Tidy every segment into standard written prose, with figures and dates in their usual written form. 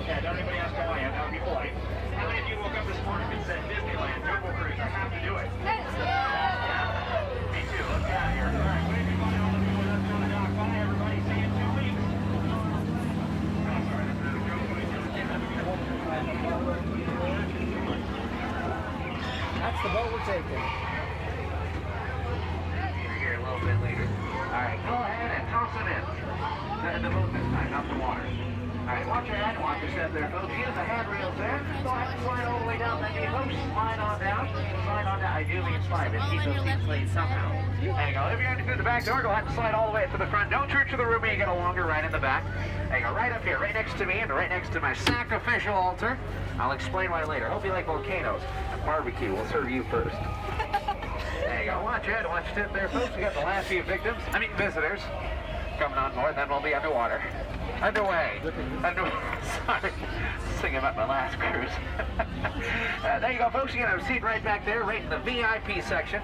Yeah, don't anybody ask how I am. That would be polite. How many of you woke up this morning and said, Disneyland, Jungle Cruise, I have to do it? Me too. Let's get out of here. All right, wave your body all of you with us on the dock. Bye, everybody. See you in 2 weeks. Oh, sorry, that's another joke. That's the boat we're taking. You're here a little bit later. All right, go ahead and toss it in. The boat this time, not the water. All right, watch your head, watch your step there, folks. Use the handrails there. Go ahead and slide all the way down that knee, folks. Slide on down. Slide on down. I do mean slide, but keep those seats clean somehow. There you go. If you're heading through the back door, go ahead and slide all the way up to the front. Don't turn to the room, you get a longer ride in the back. There you go, right up here, right next to me, and right next to my sacrificial altar. I'll explain why later. Hope you like volcanoes. And barbecue, we'll serve you first. There you go. Watch your head, watch your step there, folks. We got the last few victims, visitors, coming on board, then we'll be underwater. Underway. Sorry. Thinking about my last cruise. There you go, folks. You can have a seat right back there, right in the VIP section.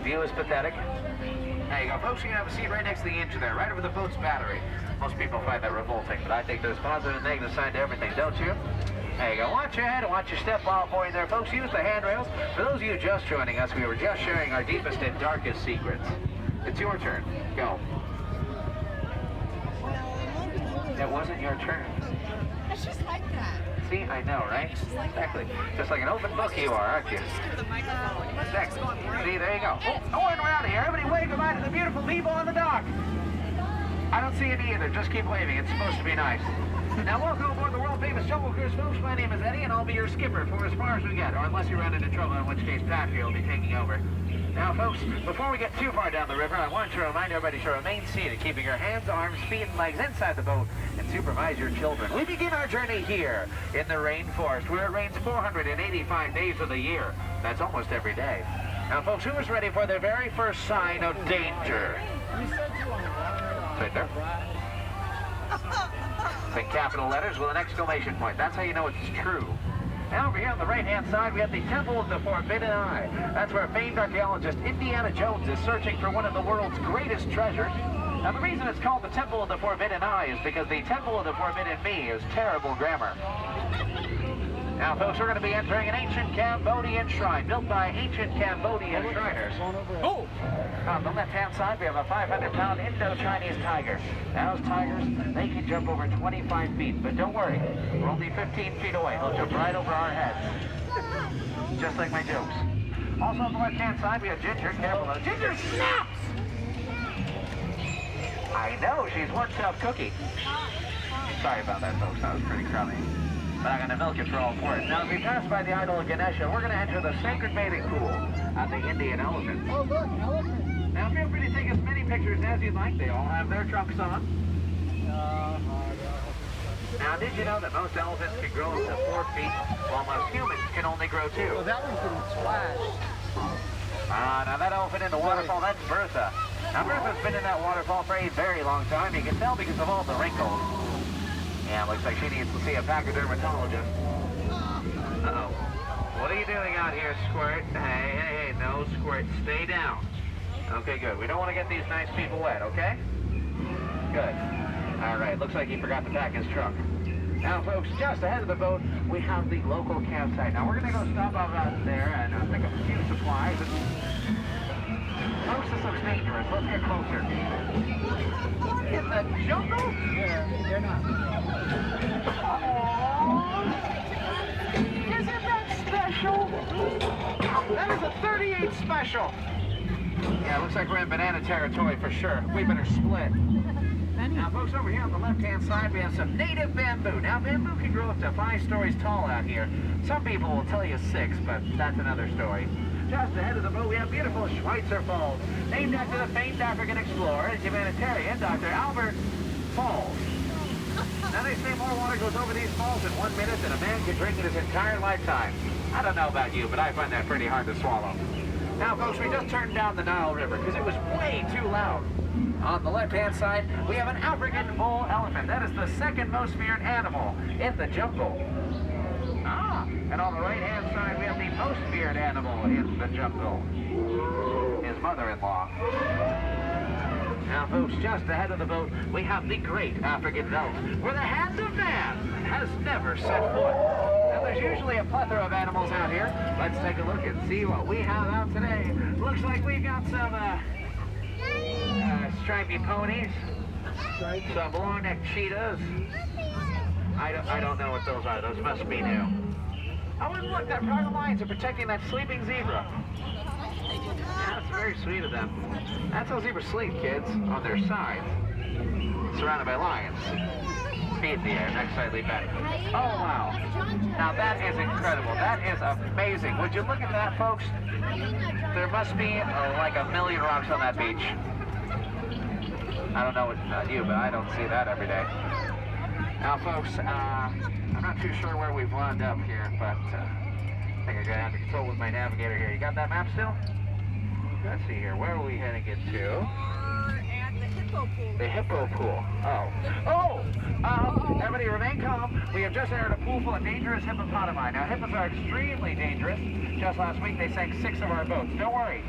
View is pathetic. There you go, folks. You can have a seat right next to the engine there, right over the boat's battery. Most people find that revolting, but I think there's positive and negative side to everything, don't you? There you go. Watch your head and watch your step while boarding there, folks. Use the handrails. For those of you just joining us, we were just sharing our deepest and darkest secrets. It's your turn. Go. It wasn't your turn. It's just like that. See, I know, right? Exactly. Just like an open book you are, aren't you? Exactly. See, there you go. Oh, and we're out of here. Everybody wave goodbye to the beautiful people on the dock. I don't see any either. Just keep waving. It's supposed to be nice. Now, welcome aboard the world-famous Jungle Cruise, folks. My name is Eddie, and I'll be your skipper for as far as we get, or unless you run into trouble, in which case Patrick will be taking over. Now, folks, before we get too far down the river, I want to remind everybody to remain seated, keeping your hands, arms, feet, and legs inside the boat, and supervise your children. We begin our journey here in the rainforest, where it rains 485 days of the year. That's almost every day. Now, folks, who is ready for their very first sign of danger? It's right there. It's in capital letters with an exclamation point. That's how you know it's true. Now over here on the right-hand side, we have the Temple of the Forbidden Eye. That's where famed archaeologist Indiana Jones is searching for one of the world's greatest treasures. Now the reason it's called the Temple of the Forbidden Eye is because the Temple of the Forbidden Me is terrible grammar. Now, folks, we're going to be entering an ancient Cambodian shrine built by ancient Cambodian Shriners. Oh! On the left-hand side, we have a 500-pound Indo-Chinese tiger. Those tigers, they can jump over 25 feet, but don't worry, we're only 15 feet away. He'll jump right over our heads, just like my jokes. Also on the left-hand side, we have Ginger. Careful, though. Ginger snaps! I know, she's one tough cookie. Sorry about that, folks. That was pretty crummy. But I'm going to milk it for all for it. Now, as we pass by the idol of Ganesha, we're going to enter the sacred bathing pool at the Indian elephant. Oh, look, elephant. Now, feel free to take as many pictures as you'd like. They all have their trunks on. Now, did you know that most elephants can grow up to 4 feet, while most humans can only grow 2? Well, that one can splash. Now that elephant in the waterfall, that's Bertha. Now, Bertha's been in that waterfall for a very long time. You can tell because of all the wrinkles. Yeah, looks like she needs to see a pachydermatologist. Uh-oh. What are you doing out here, Squirt? Hey, no, Squirt, stay down. Okay, good. We don't want to get these nice people wet, okay? Good. All right, looks like he forgot to pack his trunk. Now, folks, just ahead of the boat, we have the local campsite. Now, we're going to go stop out there and pick up a few supplies. Folks, this looks dangerous. Let's get closer. In the jungle? Yeah, they're not. Isn't that special? That is a 38 special. Yeah, looks like we're in banana territory for sure. We better split. Now, folks, over here on the left-hand side, we have some native bamboo. Now, bamboo can grow up to 5 stories tall out here. Some people will tell you 6, but that's another story. Just ahead of the boat, we have beautiful Schweitzer Falls, named after the famed African explorer and humanitarian, Dr. Albert Falls. Now, they say more water goes over these falls in 1 minute than a man can drink in his entire lifetime. I don't know about you, but I find that pretty hard to swallow. Now, folks, we just turned down the Nile River because it was way too loud. On the left-hand side, we have an African bull elephant. That is the second most feared animal in the jungle. And on the right-hand side, we have the most feared animal in the jungle. His mother-in-law. Now, folks, just ahead of the boat, we have the Great African Veldt, where the hand of man has never set foot. Now, there's usually a plethora of animals out here. Let's take a look and see what we have out today. Looks like we've got some, stripy ponies, some long-necked cheetahs. I don't know what those are. Those must be new. Oh, and look, that private lions are protecting that sleeping zebra. Yeah, that's very sweet of them. That's how zebras sleep, kids, on their sides, surrounded by lions. Feet in the air, next side lead back. Oh, wow. Now, that is incredible. That is amazing. Would you look at that, folks? There must be like a million rocks on that beach. I don't know about you, but I don't see that every day. Now, folks, I'm not too sure where we've wound up here, but I think I got under control with my navigator here. You got that map still? Let's see here. Where are we heading into? At the hippo pool. The hippo pool. Everybody remain calm. We have just entered a pool full of dangerous hippopotami. Now, hippos are extremely dangerous. Just last week, they sank 6 of our boats. Don't worry.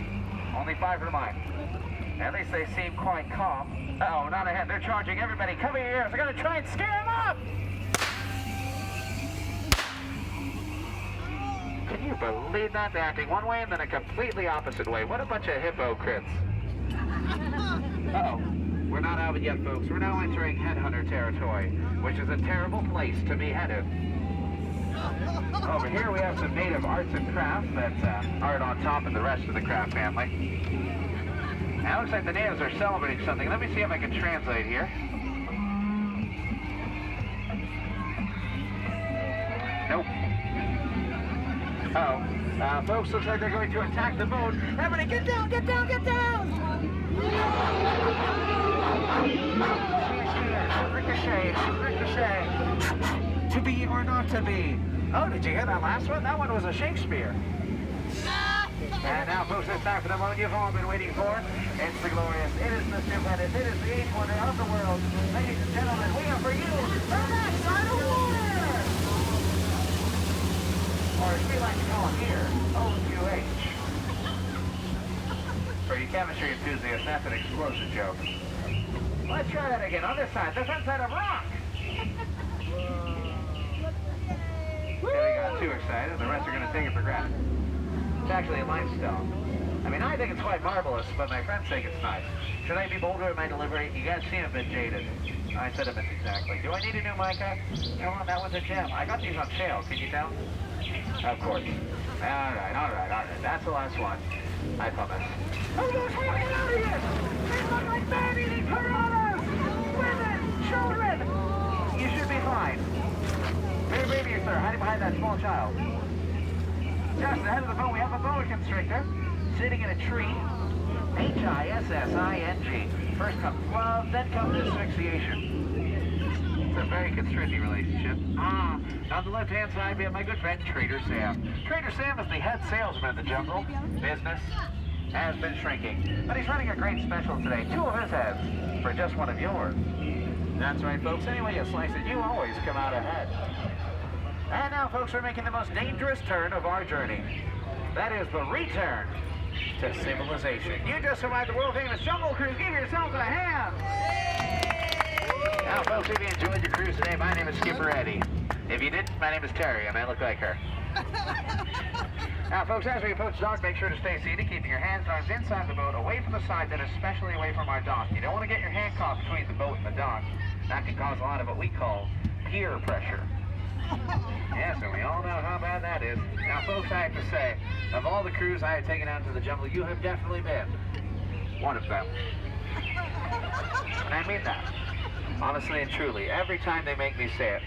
Only 5 are mine. At least they seem quite calm. Uh-oh, not ahead. They're charging everybody. Cover your ears. They're going to try and scare them up. Can you believe that? They're acting one way and then a completely opposite way. What a bunch of hypocrites. Uh-oh. We're not out yet, folks. We're now entering headhunter territory, which is a terrible place to be headed. Over here we have some native arts and crafts that aren't on top of the rest of the craft family. Now it looks like the natives are celebrating something. Let me see if I can translate here. Nope. Uh-oh. Folks, looks like they're going to attack the boat. Everybody, get down, get down, get down! Ricochet, ricochet. To be or not to be. Oh, did you hear that last one? That one was a Shakespeare. And now, folks, it's time for the moment you've all been waiting for. It's the glorious, it is the stupendous, it is the eighth wonder of the world. Ladies and gentlemen, we have for you the backside of water! Or as we like to call it here, O2H. For you chemistry enthusiasts, that's an explosive joke. Let's try that again. On this side, the front side of rock. Okay, we got too excited. The rest are going to take it for granted. It's actually a limestone. I mean, I think it's quite marvelous, but my friends think it's nice. Should I be bolder in my delivery? You guys seem a bit jaded. I said it exactly. Do I need a new mica? Come on, that was a gem. I got these on sale. Can you tell? Of course. All right. That's the last one. I promise. Oh, gosh, we gotta get out of here! They look like man-eating piranhas! Women! Children! You should be fine. Very brave of you, sir, hiding behind that small child. Just ahead of the boat, we have a boa constrictor sitting in a tree. H-I-S-S-I-N-G. First comes love, then comes asphyxiation. It's a very constricting relationship. On the left-hand side, we have my good friend, Trader Sam. Trader Sam is the head salesman of the jungle. Business has been shrinking, but he's running a great special today. 2 of his heads for just 1 of yours. That's right, folks. Any way you slice it, you always come out ahead. And now, folks, we're making the most dangerous turn of our journey. That is the return to civilization. You just survived the world-famous jungle cruise. Give yourselves a hand. Now, folks, if you enjoyed your cruise today, my name is Skipper Eddie. If you didn't, my name is Terry. I may look like her. Now, folks, as we approach dock, make sure to stay seated, keeping your hands and arms inside the boat, away from the side, and especially away from our dock. You don't want to get your hand caught between the boat and the dock. That can cause a lot of what we call peer pressure. Yes, and we all know how bad that is. Now, folks, I have to say, of all the crews I have taken out to the jungle, you have definitely been one of them. And I mean that, honestly and truly, every time they make me say it.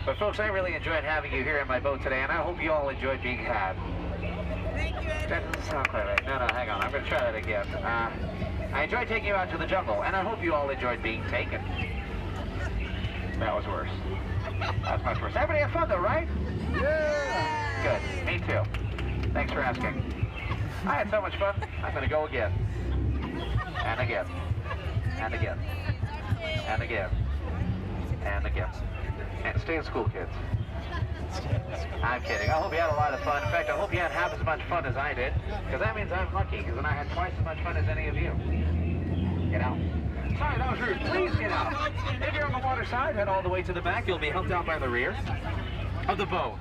But, folks, I really enjoyed having you here in my boat today, and I hope you all enjoyed being had. Thank you, Eddie. That doesn't sound quite right. No, hang on. I'm going to try that again. I enjoyed taking you out to the jungle, and I hope you all enjoyed being taken. That was worse. That's much worse. Everybody had fun, though, right? Yeah! Good. Me too. Thanks for asking. I had so much fun. I'm going to go again. And again. And again. And again. And again. And stay in school, kids. I'm kidding. I hope you had a lot of fun. In fact, I hope you had half as much fun as I did, because that means I'm lucky, because then I had twice as much fun as any of you. Get out. Sorry, that was rude. Please get out. If you're on the water side, head all the way to the back. You'll be helped out by the rear of the boat.